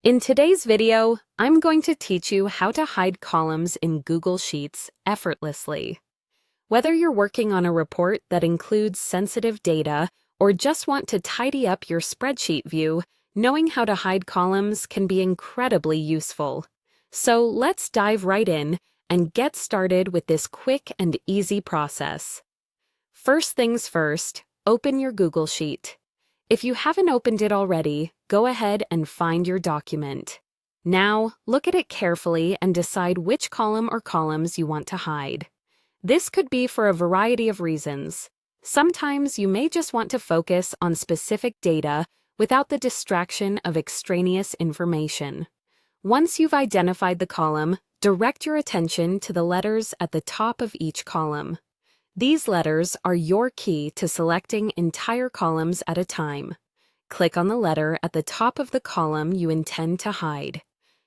In today's video, I'm going to teach you how to hide columns in Google Sheets effortlessly. Whether you're working on a report that includes sensitive data or just want to tidy up your spreadsheet view, knowing how to hide columns can be incredibly useful. So let's dive right in and get started with this quick and easy process. First things first, open your Google Sheet. If you haven't opened it already, go ahead and find your document. Now, look at it carefully and decide which column or columns you want to hide. This could be for a variety of reasons. Sometimes you may just want to focus on specific data without the distraction of extraneous information. Once you've identified the column, direct your attention to the letters at the top of each column. These letters are your key to selecting entire columns at a time. Click on the letter at the top of the column you intend to hide.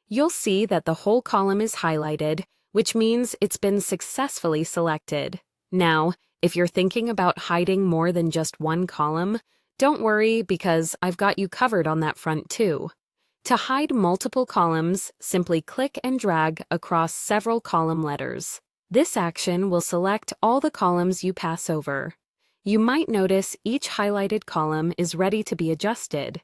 You'll see that the whole column is highlighted, which means it's been successfully selected. Now, if you're thinking about hiding more than just one column, don't worry because I've got you covered on that front too. To hide multiple columns, simply click and drag across several column letters. This action will select all the columns you pass over. You might notice each highlighted column is ready to be adjusted.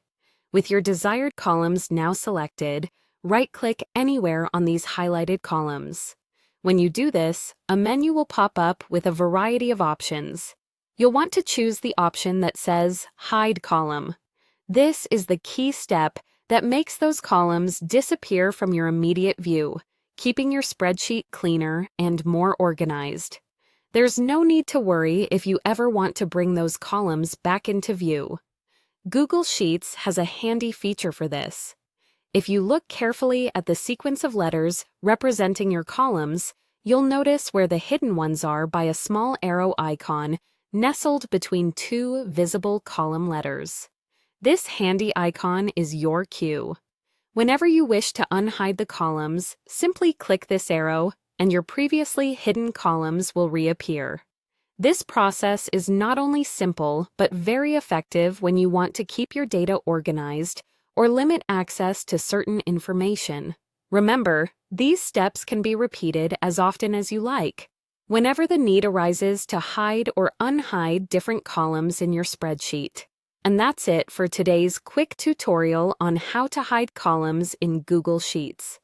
With your desired columns now selected, right-click anywhere on these highlighted columns. When you do this, a menu will pop up with a variety of options. You'll want to choose the option that says Hide Column. This is the key step that makes those columns disappear from your immediate view, keeping your spreadsheet cleaner and more organized. There's no need to worry if you ever want to bring those columns back into view. Google Sheets has a handy feature for this. If you look carefully at the sequence of letters representing your columns, you'll notice where the hidden ones are by a small arrow icon nestled between two visible column letters. This handy icon is your cue. Whenever you wish to unhide the columns, simply click this arrow, and your previously hidden columns will reappear. This process is not only simple, but very effective when you want to keep your data organized or limit access to certain information. Remember, these steps can be repeated as often as you like. Whenever the need arises to hide or unhide different columns in your spreadsheet. And that's it for today's quick tutorial on how to hide columns in Google Sheets.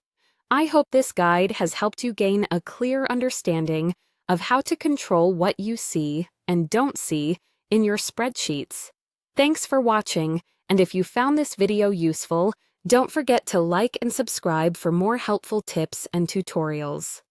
I hope this guide has helped you gain a clear understanding of how to control what you see and don't see in your spreadsheets. Thanks for watching, and if you found this video useful, don't forget to like and subscribe for more helpful tips and tutorials.